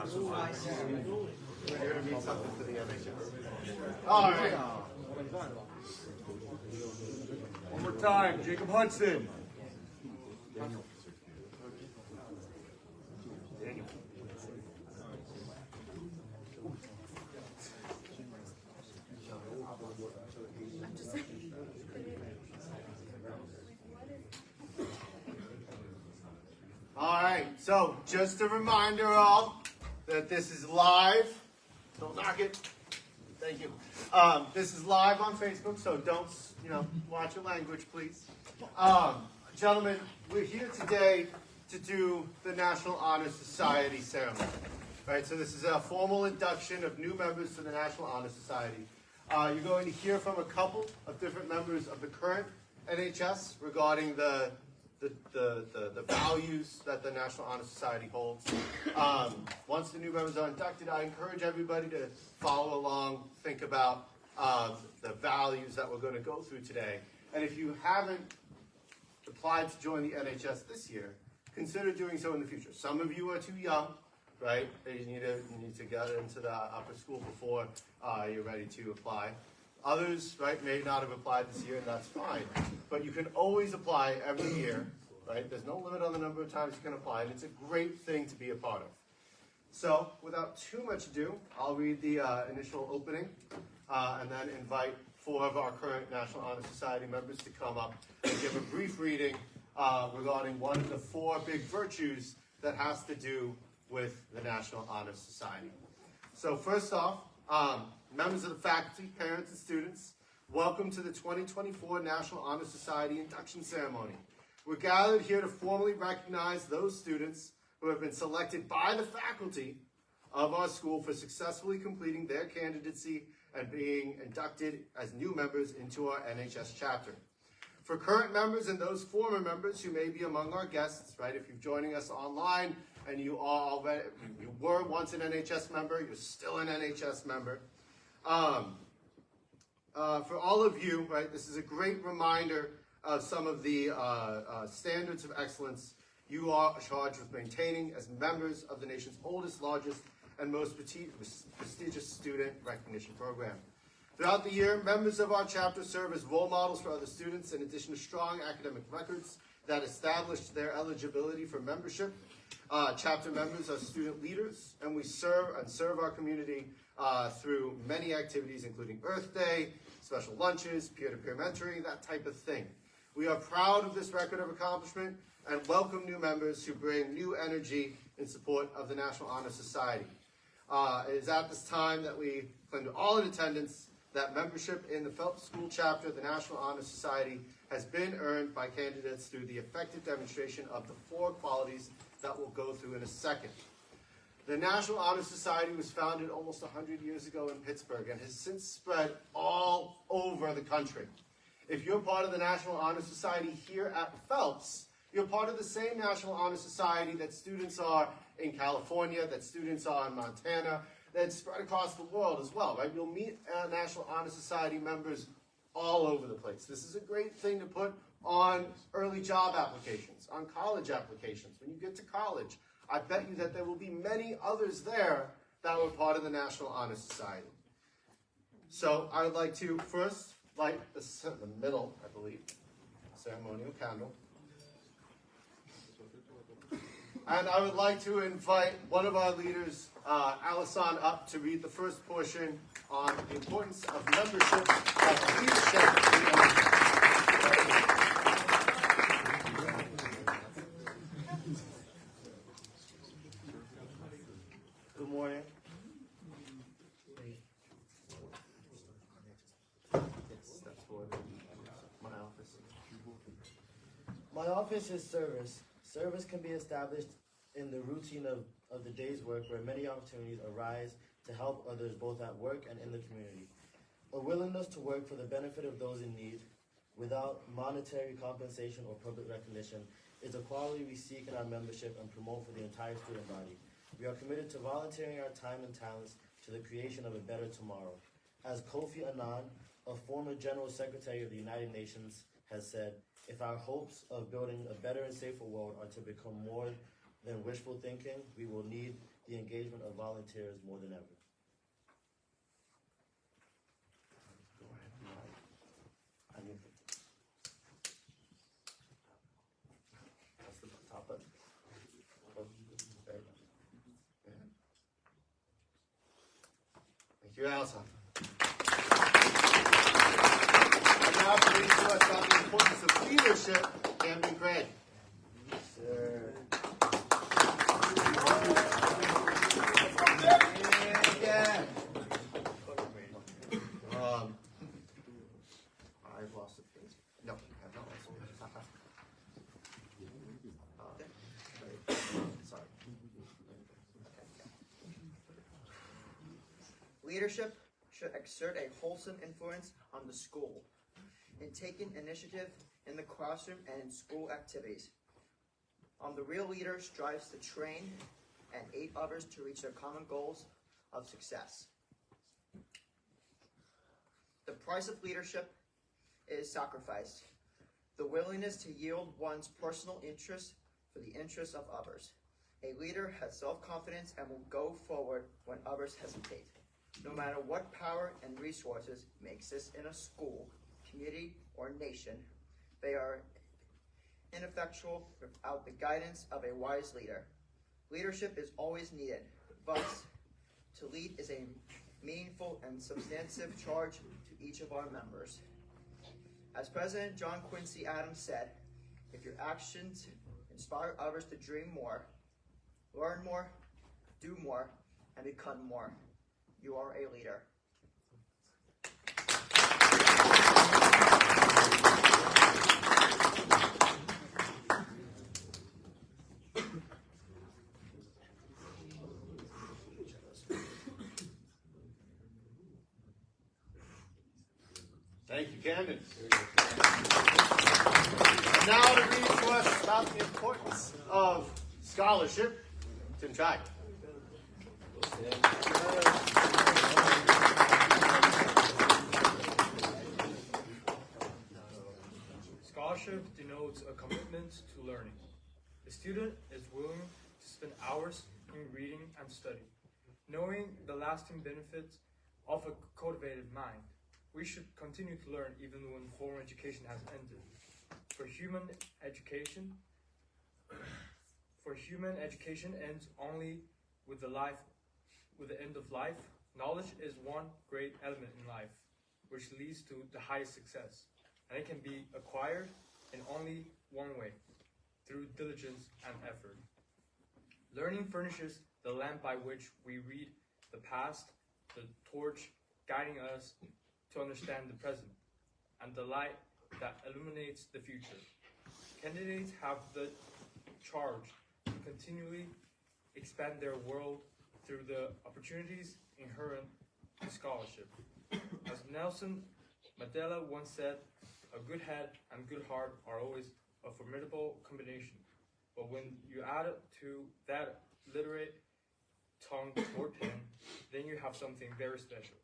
We're here to meet something for the NHS. All right. One more time, Jacob Hudson. All right, so just a reminder all that this is live. Don't knock it. Thank you. This is live on Facebook, so don't, watch your language, please. Gentlemen, we're here today to do the National Honor Society ceremony. Right, so this is a formal induction of new members to the National Honor Society. You're going to hear from a couple of different members of the current NHS regarding the values that the National Honor Society holds. Once the new members are inducted, I encourage everybody to follow along, think about the values that we're going to go through today. And if you haven't applied to join the NHS this year, consider doing so in the future. Some of you are too young, right? You need to get into the upper school before you're ready to apply. Others, right, may not have applied this year, and that's fine. But you can always apply every year, right? There's no limit on the number of times you can apply, and it's a great thing to be a part of. So, without too much ado, I'll read the initial opening, and then invite 4 of our current National Honor Society members to come up and give a brief reading regarding one of the 4 big virtues that has to do with the National Honor Society. So, first off, members of the faculty, parents, and students, welcome to the 2024 National Honor Society Induction Ceremony. We're gathered here to formally recognize those students who have been selected by the faculty of our school for successfully completing their candidacy and being inducted as new members into our NHS chapter. For current members and those former members who may be among our guests, right, if you're joining us online and you were once an NHS member, you're still an NHS member. For all of you, right, this is a great reminder of some of the standards of excellence you are charged with maintaining as members of the nation's oldest, largest, and most prestigious student recognition program. Throughout the year, members of our chapter serve as role models for other students in addition to strong academic records that established their eligibility for membership. Chapter members are student leaders, and we serve our community through many activities, including Earth Day, special lunches, peer-to-peer mentoring, that type of thing. We are proud of this record of accomplishment and welcome new members who bring new energy in support of the National Honor Society. It is at this time that we claim to all in attendance that membership in the Phelps School chapter of the National Honor Society has been earned by candidates through the effective demonstration of the 4 qualities that we'll go through in a second. The National Honor Society was founded almost 100 years ago in Pittsburgh and has since spread all over the country. If you're part of the National Honor Society here at Phelps, you're part of the same National Honor Society that students are in California, that students are in Montana, that's spread across the world as well, right? You'll meet National Honor Society members all over the place. This is a great thing to put on early job applications, on college applications. When you get to college, I bet you that there will be many others there that were part of the National Honor Society. So I would like to first light the middle, I believe, ceremonial candle. And I would like to invite one of our leaders, Alison, up to read the first portion on the importance of membership and leadership. Good morning. Steps forward. My office. My office is service. Service can be established in the routine of the day's work where many opportunities arise to help others both at work and in the community. A willingness to work for the benefit of those in need without monetary compensation or public recognition is a quality we seek in our membership and promote for the entire student body. We are committed to volunteering our time and talents to the creation of a better tomorrow. As Kofi Annan, a former General Secretary of the United Nations, has said, if our hopes of building a better and safer world are to become more than wishful thinking. We will need the engagement of volunteers more than ever. Go ahead, Mike. I need the- That's the top button. There you go. Thank you, Allison. And now bringing to us about the importance of leadership, Camden Craig. Sir. I've lost a page. No, I have not lost it. Sorry. Leadership should exert a wholesome influence on the school in taking initiative in the classroom and in school activities. The real leader strives to train and aid others to reach their common goals of success. The price of leadership is sacrifice, the willingness to yield one's personal interests for the interests of others. A leader has self-confidence and will go forward when others hesitate. No matter what power and resources may exist in a school, community, or nation, they are ineffectual without the guidance of a wise leader. Leadership is always needed, but to lead is a meaningful and substantive charge to each of our members. As President John Quincy Adams said, if your actions inspire others to dream more, learn more, do more, and become more, you are a leader. Thank you, Camden. And now to read to us about the importance of scholarship, Tim Chai. Scholarship denotes a commitment to learning. The student is willing to spend hours in reading and study, knowing the lasting benefits of a cultivated mind. We should continue to learn even when formal education has ended. For human education ends only with the end of life. Knowledge is one great element in life, which leads to the highest success, and it can be acquired in only one way, through diligence and effort. Learning furnishes the lamp by which we read the past, the torch guiding us to understand the present, and the light that illuminates the future. Candidates have the charge to continually expand their world through the opportunities inherent to scholarship. As Nelson Mandela once said, a good head and good heart are always a formidable combination. But when you add to that literate tongue or pen, then you have something very special.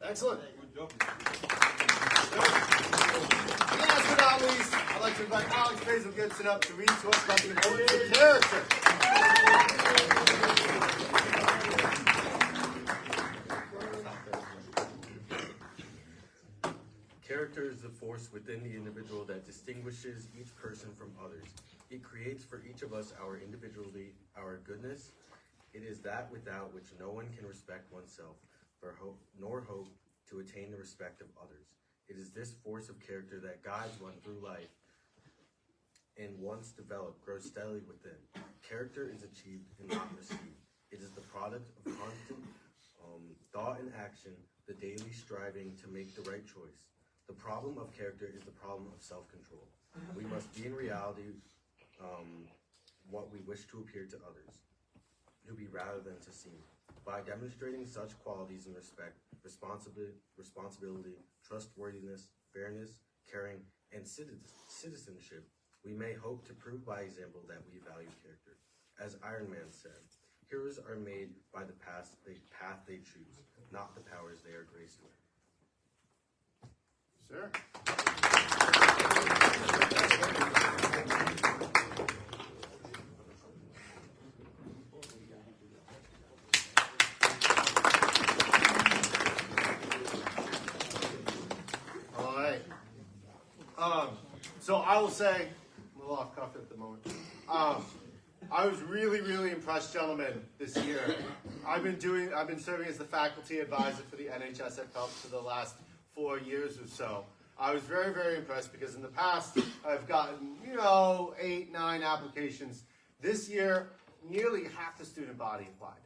Excellent. And last but not least, I'd like to invite Alex Basil Gibson up to read to us about the importance of character. Character is the force within the individual that distinguishes each person from others. It creates for each of us our individuality, our goodness. It is that without which no one can respect oneself, nor hope to attain the respect of others. It is this force of character that guides one through life, and once developed, grows steadily within. Character is achieved and not received. It is the product of constant thought and action, the daily striving to make the right choice. The problem of character is the problem of self-control. We must be in reality what we wish to appear to others, to be rather than to seem. By demonstrating such qualities in respect, responsibility, trustworthiness, fairness, caring, and citizenship, we may hope to prove by example that we value character. As Iron Man said, heroes are made by the path they choose, not the powers they are graced with. Sir? All right. So I will say, I'm a little off cuff at the moment. I was really impressed, gentlemen, this year. I've been serving as the faculty advisor for the NHS at Phelps for the last 4 years or so. I was very impressed because in the past I've gotten, 8, 9 applications. This year, nearly half the student body applied.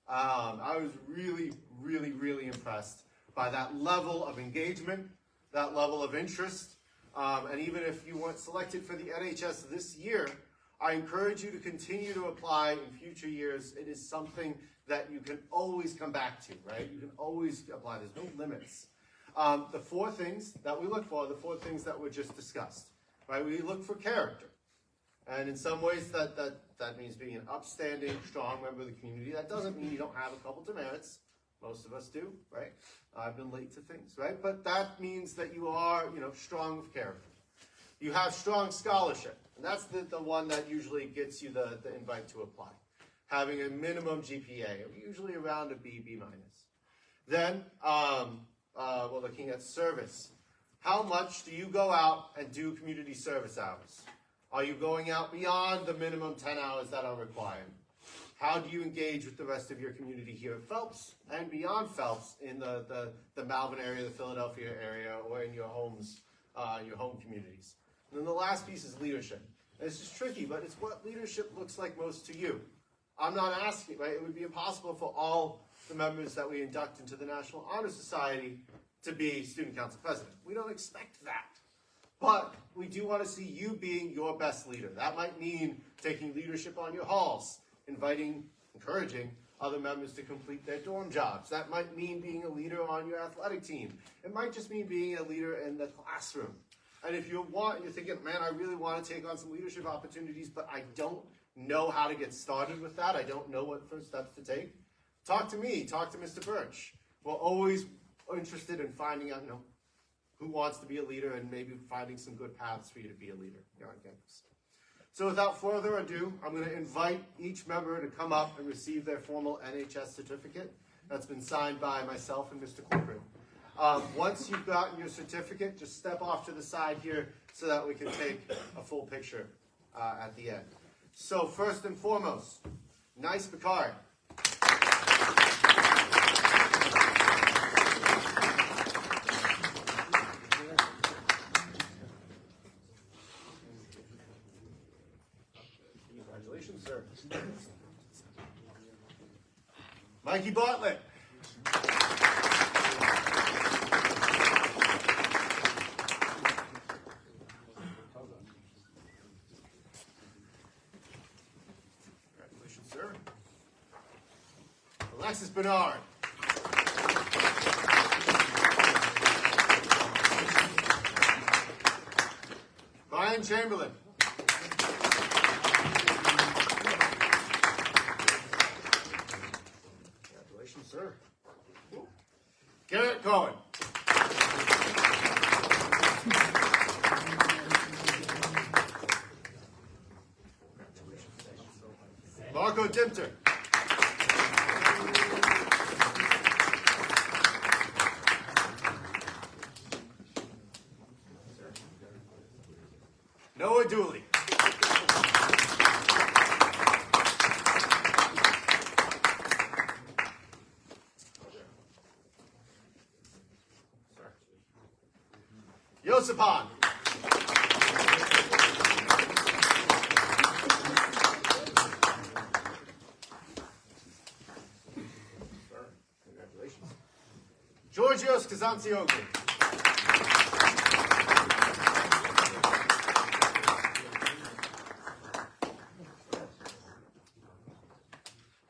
I was really impressed by that level of engagement, that level of interest, and even if you weren't selected for the NHS this year, I encourage you to continue to apply in future years. It is something that you can always come back to, right? You can always apply. There's no limits. The 4 things that we look for, the 4 things that were just discussed, right? We look for character. And in some ways that means being an upstanding, strong member of the community. That doesn't mean you don't have a couple demerits. Most of us do, right? I've been late to things, right? But that means that you are, strong of character. You have strong scholarship. And that's the one that usually gets you the invite to apply. Having a minimum GPA, usually around a B, B minus. Then, we're looking at service. How much do you go out and do community service hours? Are you going out beyond the minimum 10 hours that are required? How do you engage with the rest of your community here at Phelps and beyond Phelps in the Malvern area, the Philadelphia area, or in your homes, your home communities? And then the last piece is leadership. And this is tricky, but it's what leadership looks like most to you. I'm not asking, right? It would be impossible for all the members that we induct into the National Honor Society to be student council president. We don't expect that. But we do want to see you being your best leader. That might mean taking leadership on your halls, encouraging other members to complete their dorm jobs. That might mean being a leader on your athletic team. It might just mean being a leader in the classroom. And if you're thinking, man, I really want to take on some leadership opportunities, but I don't know how to get started with that. I don't know what first steps to take. Talk to me. Talk to Mr. Birch. We're always interested in finding out, who wants to be a leader and maybe finding some good paths for you to be a leader here on campus. So without further ado, I'm going to invite each member to come up and receive their formal NHS certificate. That's been signed by myself and Mr. Corcoran. Once you've gotten your certificate, just step off to the side here so that we can take a full picture at the end. So first and foremost, nice Picard. Congratulations, sir. Mikey Bartlett. Congratulations, sir. Alexis Bernard. Brian Chamberlain. Congratulations, sir. Garrett Cohen. Marco Dimter. Noah Dooley. Yosipan. Congratulations. Georgios Kazantzioglou.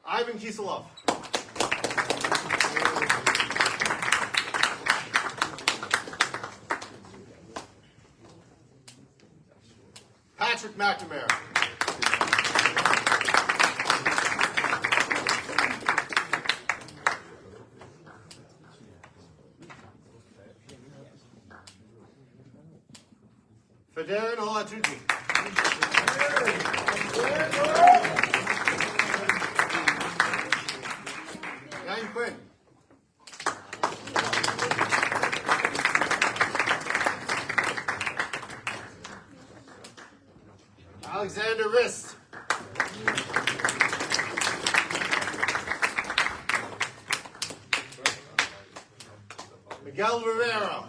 Ivan Kiselov. Patrick McNamara. Federin Olatuji. Yang Quinn. Alexander Rist. Miguel Rivera.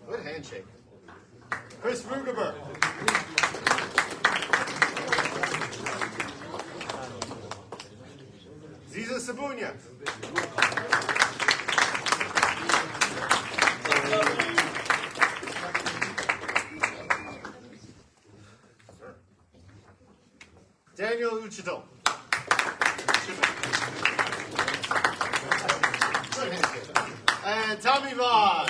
Good handshake. Chris Rugeber. Ziza Sabunya. Daniel Uchito. Good handshake. And Tommy Vaughn.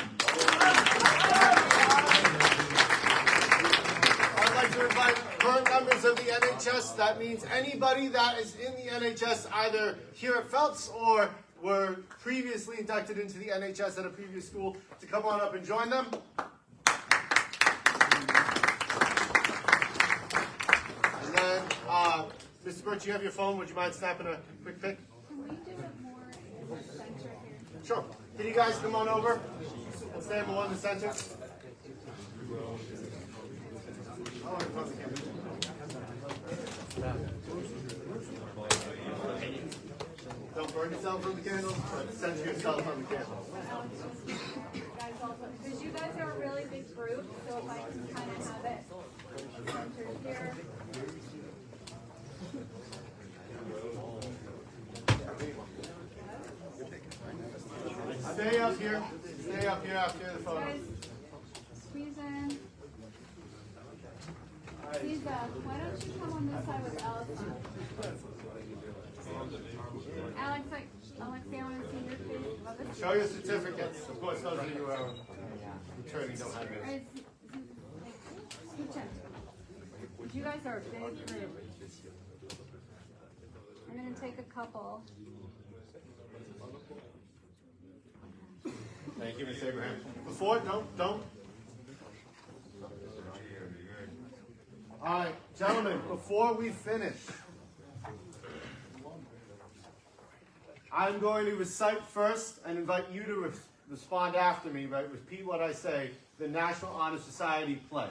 I'd like to invite current members of the NHS. That means anybody that is in the NHS either here at Phelps or were previously inducted into the NHS at a previous school to come on up and join them. And then, Mr. Birch, you have your phone. Would you mind snapping a quick pic? Can we do it more in the center here? Sure. Can you guys come on over and stand more in the center? Don't burn yourself on the candles, but center yourself on the candles. Guys also, because you guys are a really big group, so if I can kind of have it centered here. Stay up here. Stay up here after the photo. Guys, squeeze in. Lisa, why don't you come on this side with Alex? Alex, I want to see your face. Love this. Show your certificates. Of course, those of you who are returning don't have Guys, this. scooch in. You guys are a big group. I'm going to take a couple. Thank you, Ms. Abraham. Before, don't. All right, gentlemen, before we finish, I'm going to recite first and invite you to respond after me, right? Repeat what I say, the National Honor Society pledge.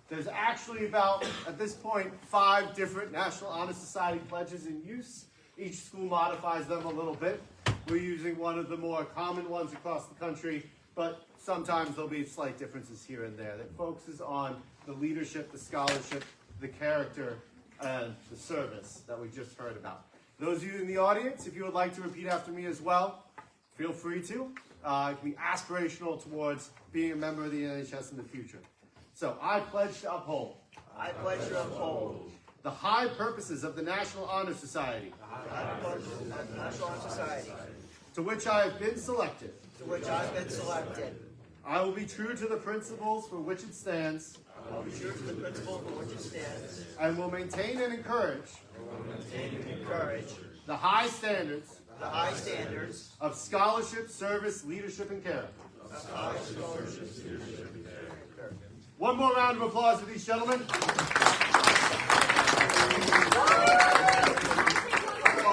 There's actually about, at this point, 5 different National Honor Society pledges in use. Each school modifies them a little bit. We're using one of the more common ones across the country, but sometimes there'll be slight differences here and there that focuses on the leadership, the scholarship, the character, and the service that we just heard about. Those of you in the audience, if you would like to repeat after me as well, feel free to. It can be aspirational towards being a member of the NHS in the future. So, I pledge to uphold. I pledge to uphold The high purposes of the National Honor Society. the National Honor Society, To which I have been selected. to which I've been selected. I will be true to the principles for which it stands. I will be true to the principle for which it stands, And will maintain and encourage encourage the high standards the high standards of scholarship, service, leadership, and care. of high scholarships. One more round of applause for these gentlemen.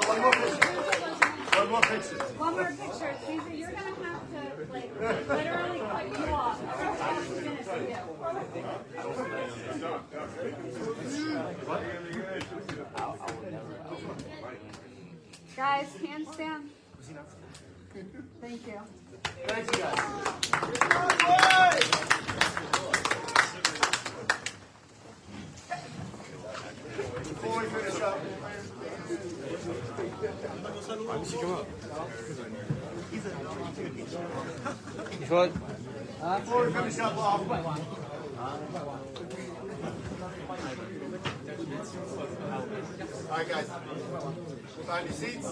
One more picture. One more picture. One more picture. Lisa, you're going to have to, like, literally cut you off. I don't have 2 minutes for you. Guys, handstand. Thank you. Thank you, guys. Before we finish up, before we finish up, all right, guys, find your seats.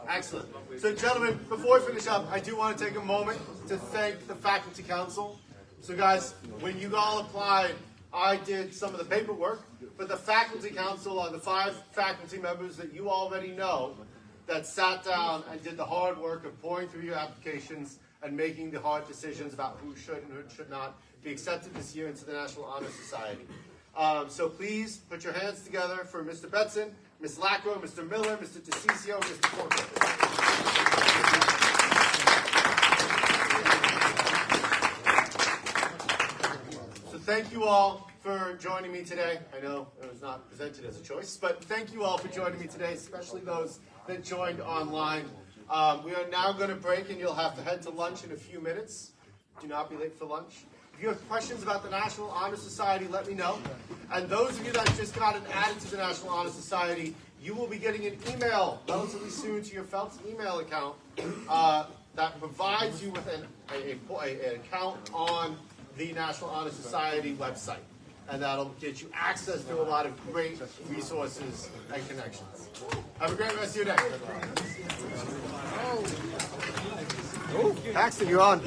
Excellent. So, gentlemen, before we finish up, I do want to take a moment to thank the Faculty Council. So, guys, when you all applied, I did some of the paperwork, but the Faculty Council are the 5 faculty members that you already know that sat down and did the hard work of pouring through your applications and making the hard decisions about who should and who should not be accepted this year into the National Honor Society. So please put your hands together for Mr. Betson, Ms. Lacro, Mr. Miller, Mr. DeCiccio, Mr. Corcoran. So thank you all for joining me today. I know it was not presented as a choice, but thank you all for joining me today, especially those that joined online. We are now going to break, and you'll have to head to lunch in a few minutes. Do not be late for lunch. If you have questions about the National Honor Society, let me know. And those of you that just got added to the National Honor Society, you will be getting an email relatively soon to your Phelps email account that provides you with an account on the National Honor Society website. And that'll get you access to a lot of great resources and connections. Have a great rest of your day. Paxton, you're on.